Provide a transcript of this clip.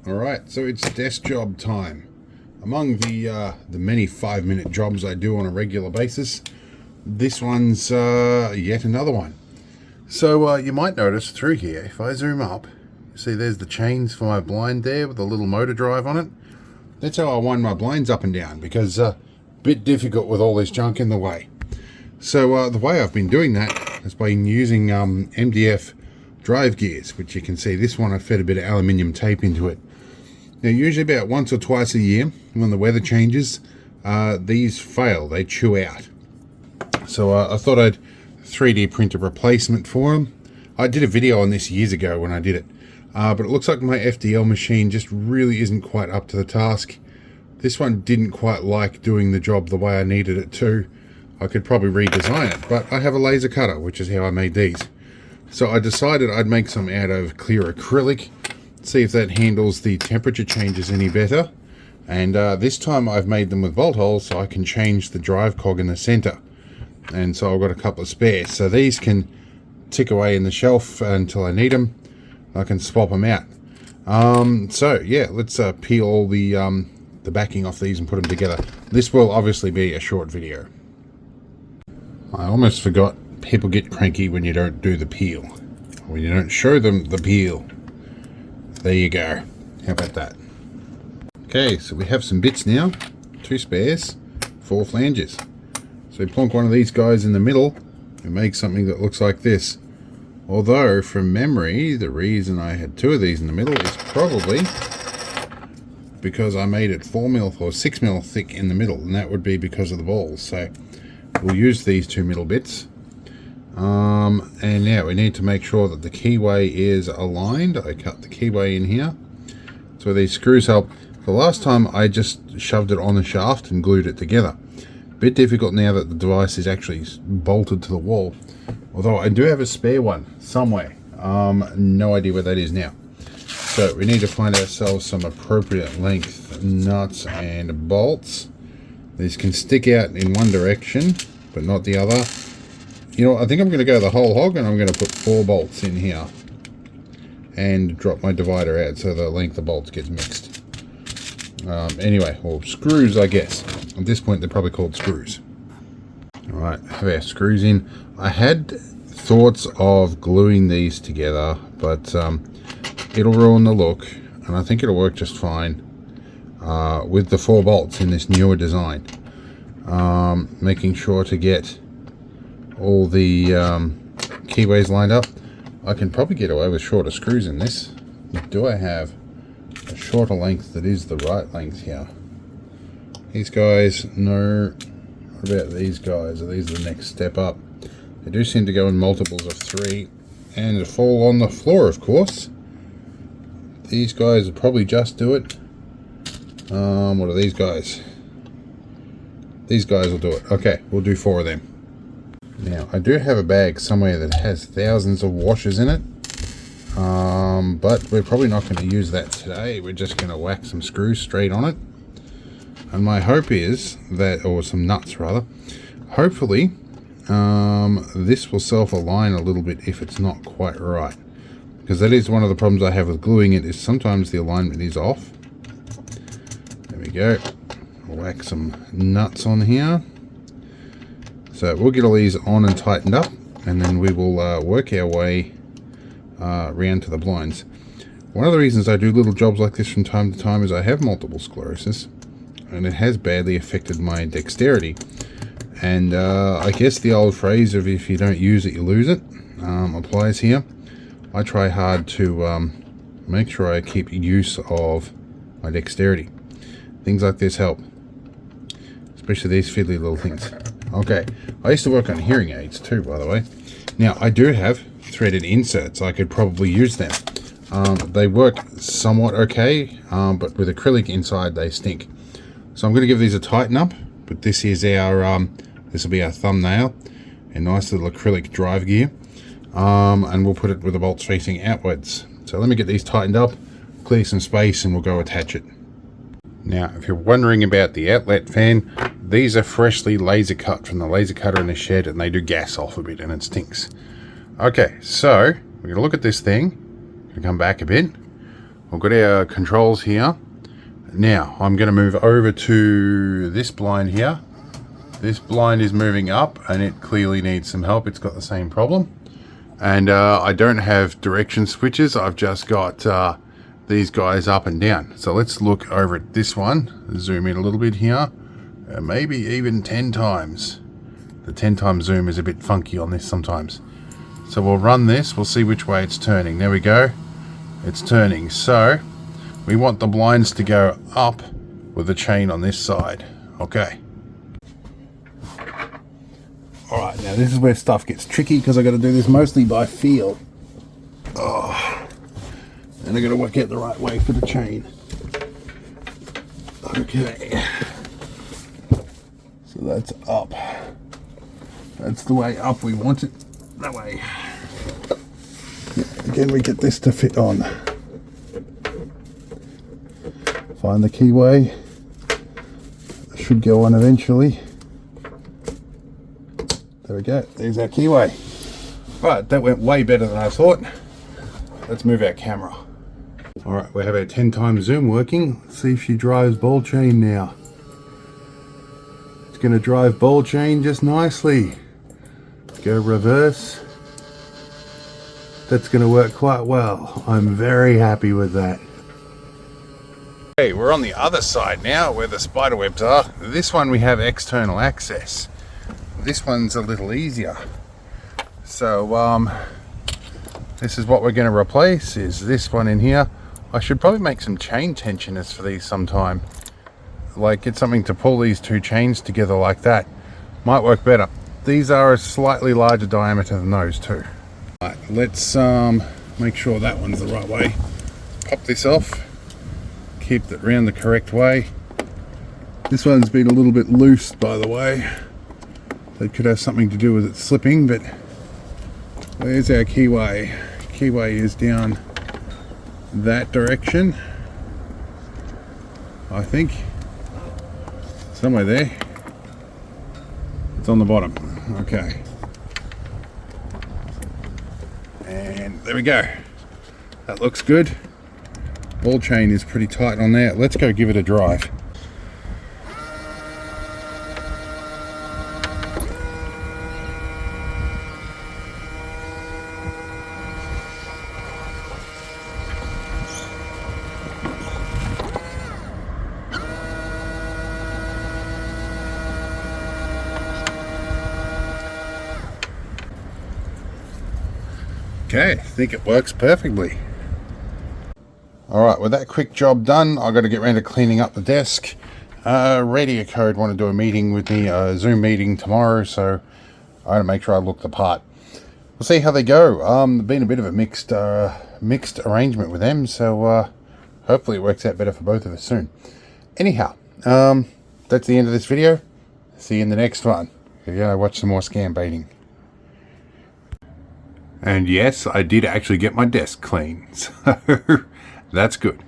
Alright, so it's desk job time. Among the many 5-minute jobs I do on a regular basis, this one's yet another one. So you might notice through here, if I zoom up, you see there's the chains for my blind there with a little motor drive on it. That's how I wind my blinds up and down, because a bit difficult with all this junk in the way. So the way I've been doing that has been using MDF drive gears, which you can see this one I fed a bit of aluminium tape into it. Now usually about once or twice a year when the weather changes, these fail, they chew out. So I thought I'd 3D print a replacement for them. I did a video on this years ago when I did it, but it looks like my FDL machine just really isn't quite up to the task. This one didn't quite like doing the job the way I needed it to. I could probably redesign it, but I have a laser cutter, which is how I made these. So I decided I'd make some out of clear acrylic, see if that handles the temperature changes any better. And this time I've made them with bolt holes so I can change the drive cog in the center. And so I've got a couple of spares. So these can tick away in the shelf until I need them. I can swap them out. So yeah, let's peel all the backing off these and put them together. This will obviously be a short video. I almost forgot, people get cranky when you don't do the peel. When you don't show them the peel. There you go. How about that? Okay, so we have some bits now. 2 spares, 4 flanges. So we plonk one of these guys in the middle and make something that looks like this. Although, from memory, the reason I had 2 of these in the middle is probably because I made it 4mm or 6mm thick in the middle, and that would be because of the balls. So we'll use these 2 middle bits. And now we need to make sure that the keyway is aligned. I cut the keyway in here. So these screws help. The last time I just shoved it on the shaft and glued it together. A bit difficult now that the device is actually bolted to the wall. Although I do have a spare one somewhere. No idea where that is now. So we need to find ourselves some appropriate length nuts and bolts. These can stick out in one direction, but not the other. You know, I think I'm going to go the whole hog, and I'm going to put 4 bolts in here and drop my divider out so the length of bolts gets mixed. Anyway, or screws, I guess. At this point, they're probably called screws. Alright, have our screws in. I had thoughts of gluing these together, but it'll ruin the look, and I think it'll work just fine with the 4 bolts in this newer design. Making sure to get all the keyways lined up. I can probably get away with shorter screws in this. Do I have a shorter length that is the right length here? These guys, no. What about these guys? Are these the next step up? They do seem to go in multiples of 3 and to fall on the floor, of course. These guys will probably just do it. What are these guys? These guys will do it. Okay, we'll do 4 of them. Now, I do have a bag somewhere that has thousands of washers in it, but we're probably not going to use that today. We're just going to whack some screws straight on it. And my hope is that, or some nuts rather, hopefully this will self-align a little bit if it's not quite right. Because that is one of the problems I have with gluing it, is sometimes the alignment is off. There we go. Whack some nuts on here. So we'll get all these on and tightened up, and then we will work our way around to the blinds. One of the reasons I do little jobs like this from time to time is I have multiple sclerosis, and it has badly affected my dexterity. And I guess the old phrase of if you don't use it, you lose it applies here. I try hard to make sure I keep use of my dexterity. Things like this help, especially these fiddly little things. Okay, I used to work on hearing aids too, by the way. Now, I do have threaded inserts. I could probably use them. They work somewhat okay, but with acrylic inside, they stink. So I'm going to give these a tighten up, but this is our, this will be our thumbnail, a nice little acrylic drive gear, and we'll put it with the bolts facing outwards. So let me get these tightened up, clear some space, and we'll go attach it. Now, if you're wondering about the outlet fan, these are freshly laser cut from the laser cutter in the shed, and they do gas off a bit and it stinks. Okay, so we're going to look at this thing, going to come back a bit. We've got our controls here. Now I'm going to move over to this blind here. This blind is moving up and it clearly needs some help. It's got the same problem. And I don't have direction switches. I've just got these guys up and down. So let's look over at this one. Zoom in a little bit here. Maybe even 10 times. The 10 times zoom is a bit funky on this sometimes. So we'll run this. We'll see which way it's turning. There we go. It's turning. So we want the blinds to go up with the chain on this side. Okay. Alright, now this is where stuff gets tricky because I've got to do this mostly by feel. Oh, and I've got to work out the right way for the chain. Okay. So that's up. That's the way up we want it. That way. Again, we get this to fit on. Find the keyway. It should go on eventually. There we go. There's our keyway. Right, that went way better than I thought. Let's move our camera. Alright, we have our 10 times zoom working. Let's see if she drives ball chain now. It's going to drive ball chain just nicely. Go reverse. That's going to work quite well. I'm very happy with that. Okay, we're on the other side now where the spider webs are. This one we have external access. This one's a little easier. So this is what we're going to replace, is this one in here. I should probably make some chain tensioners for these sometime. Like get something to pull these two chains together like that. Might work better. These are a slightly larger diameter than those too. Right, let's make sure that one's the right way. Pop this off. Keep it round the correct way. This one's been a little bit loose, by the way. That could have something to do with it slipping, but there's our keyway. Keyway is down that direction, I think. Somewhere there. It's on the bottom. Okay. And there we go. That looks good. Ball chain is pretty tight on there. Let's go give it a drive. Okay, I think it works perfectly. Alright, with that quick job done, I've got to get around to cleaning up the desk. Radio Code want to do a meeting with me, a Zoom meeting tomorrow, so I want to make sure I look the part. We'll see how they go. Been a bit of a mixed arrangement with them, so hopefully it works out better for both of us soon. Anyhow, that's the end of this video. See you in the next one. Yeah, watch some more scam baiting. And yes, I did actually get my desk clean, so that's good.